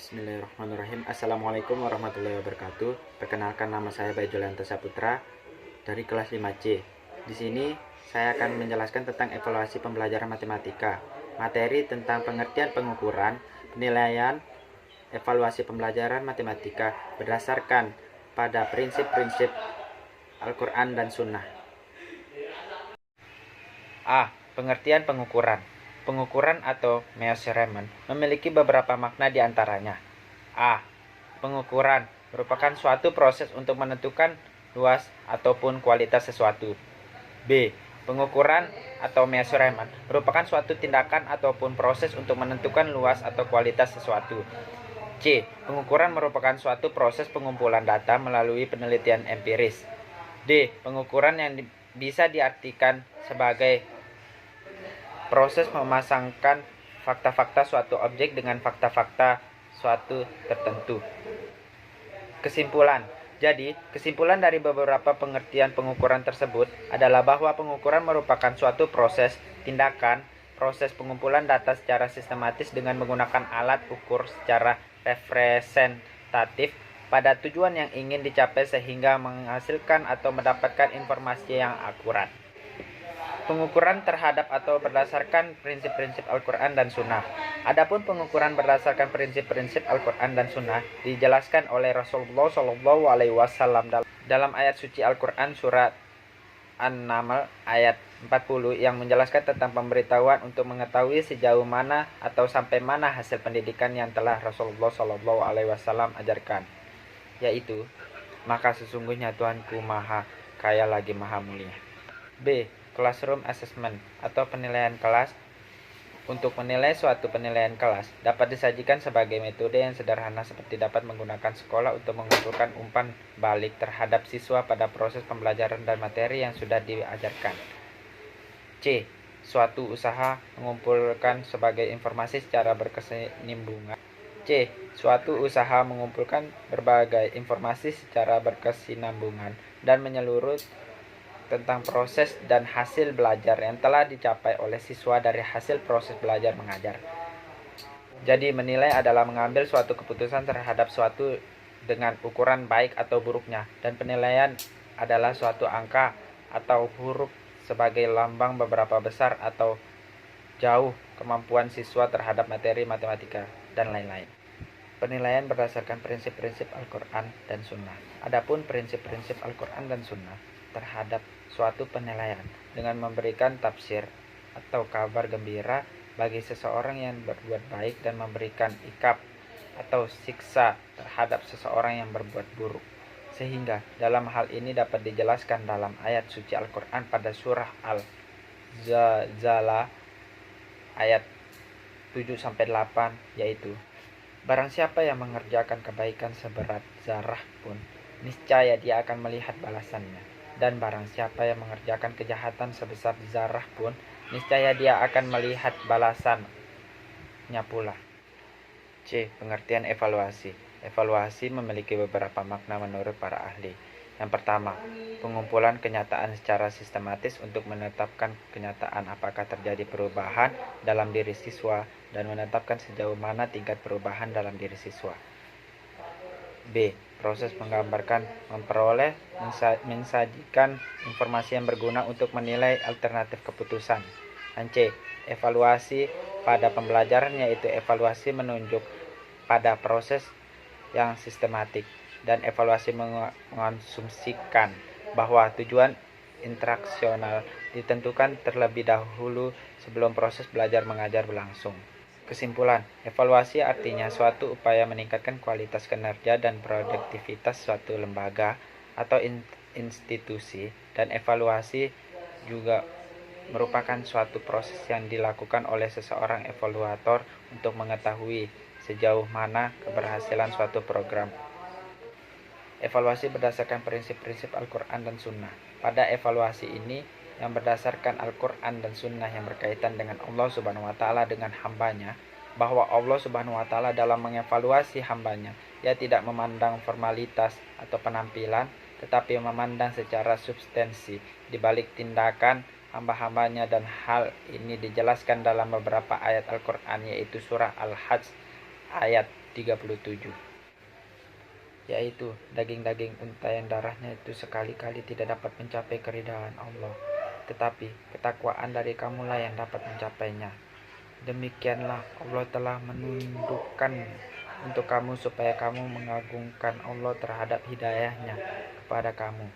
Bismillahirrahmanirrahim. Assalamualaikum warahmatullahi wabarakatuh. Perkenalkan, nama saya Bayu Julianto Saputra dari kelas 5C. Di sini saya akan menjelaskan tentang evaluasi pembelajaran matematika. Materi tentang pengertian, pengukuran, penilaian, evaluasi pembelajaran matematika berdasarkan pada prinsip-prinsip Al-Quran dan Sunnah. A. Pengertian pengukuran. Pengukuran atau measurement memiliki beberapa makna di antaranya. A. Pengukuran merupakan suatu proses untuk menentukan luas ataupun kualitas sesuatu. B. Pengukuran atau measurement merupakan suatu tindakan ataupun proses untuk menentukan luas atau kualitas sesuatu. C. Pengukuran merupakan suatu proses pengumpulan data melalui penelitian empiris. D. Pengukuran yang bisa diartikan sebagai proses memasangkan fakta-fakta suatu objek dengan fakta-fakta suatu tertentu. Kesimpulan. Jadi, kesimpulan dari beberapa pengertian pengukuran tersebut adalah bahwa pengukuran merupakan suatu proses, tindakan, proses pengumpulan data secara sistematis dengan menggunakan alat ukur secara representatif pada tujuan yang ingin dicapai sehingga menghasilkan atau mendapatkan informasi yang akurat. Pengukuran terhadap atau berdasarkan prinsip-prinsip Al-Quran dan Sunnah. Adapun pengukuran berdasarkan prinsip-prinsip Al-Quran dan Sunnah dijelaskan oleh Rasulullah SAW dalam ayat suci Al-Quran surat An-Naml ayat 40 yang menjelaskan tentang pemberitahuan untuk mengetahui sejauh mana atau sampai mana hasil pendidikan yang telah Rasulullah SAW ajarkan, yaitu, maka sesungguhnya Tuhanku maha kaya lagi maha mulia. B. Classroom assessment atau penilaian kelas. Untuk menilai suatu penilaian kelas dapat disajikan sebagai metode yang sederhana seperti dapat menggunakan sekolah untuk mengumpulkan umpan balik terhadap siswa pada proses pembelajaran dan materi yang sudah diajarkan. C. Suatu usaha mengumpulkan sebagai informasi secara berkesinambungan. C. Suatu usaha mengumpulkan berbagai informasi secara berkesinambungan dan menyeluruh tentang proses dan hasil belajar yang telah dicapai oleh siswa dari hasil proses belajar mengajar. Jadi menilai adalah mengambil suatu keputusan terhadap suatu dengan ukuran baik atau buruknya, dan penilaian adalah suatu angka atau huruf sebagai lambang beberapa besar atau jauh kemampuan siswa terhadap materi matematika, dan lain-lain. Penilaian berdasarkan prinsip-prinsip Al-Quran dan Sunnah. Adapun prinsip-prinsip Al-Quran dan Sunnah terhadap suatu penilaian dengan memberikan tafsir atau kabar gembira bagi seseorang yang berbuat baik dan memberikan ikab atau siksa terhadap seseorang yang berbuat buruk. Sehingga dalam hal ini dapat dijelaskan dalam ayat suci Al-Quran pada surah Al-Zalzalah ayat 7-8, yaitu, barang siapa yang mengerjakan kebaikan seberat zarah pun, niscaya dia akan melihat balasannya. Dan barang siapa yang mengerjakan kejahatan sebesar zarah pun, niscaya dia akan melihat balasannya pula. C. Pengertian evaluasi. Evaluasi memiliki beberapa makna menurut para ahli. Yang pertama, pengumpulan kenyataan secara sistematis untuk menetapkan kenyataan apakah terjadi perubahan dalam diri siswa dan menetapkan sejauh mana tingkat perubahan dalam diri siswa. B. Proses menggambarkan, memperoleh, mensajikan informasi yang berguna untuk menilai alternatif keputusan. Dan C. Evaluasi pada pembelajaran, yaitu evaluasi menunjuk pada proses yang sistematik, dan evaluasi mengasumsikan bahwa tujuan interaksional ditentukan terlebih dahulu sebelum proses belajar mengajar berlangsung. Kesimpulan, evaluasi artinya suatu upaya meningkatkan kualitas kinerja dan produktivitas suatu lembaga atau institusi, dan evaluasi juga merupakan suatu proses yang dilakukan oleh seseorang evaluator untuk mengetahui sejauh mana keberhasilan suatu program. Evaluasi berdasarkan prinsip-prinsip Al-Quran dan Sunnah. Pada evaluasi ini yang berdasarkan Al-Quran dan Sunnah yang berkaitan dengan Allah Subhanahu wa Ta'ala dengan hambanya, bahwa Allah Subhanahu wa Ta'ala dalam mengevaluasi hambanya, ia tidak memandang formalitas atau penampilan, tetapi memandang secara substansi di balik tindakan hamba-hambanya, dan hal ini dijelaskan dalam beberapa ayat Al-Quran, yaitu surah Al-Hajj ayat 37, yaitu daging-daging unta yang darahnya itu sekali-kali tidak dapat mencapai keridhaan Allah, tetapi ketakwaan dari kamulah yang dapat mencapainya. Demikianlah Allah telah menundukkan untuk kamu supaya kamu mengagungkan Allah terhadap hidayahnya kepada kamu,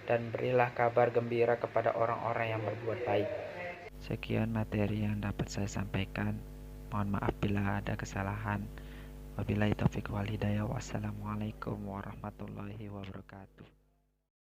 dan berilah kabar gembira kepada orang-orang yang berbuat baik. Sekian materi yang dapat saya sampaikan. Mohon maaf bila ada kesalahan. Wabillahi taufiq wal hidayah. Wassalamualaikum warahmatullahi wabarakatuh.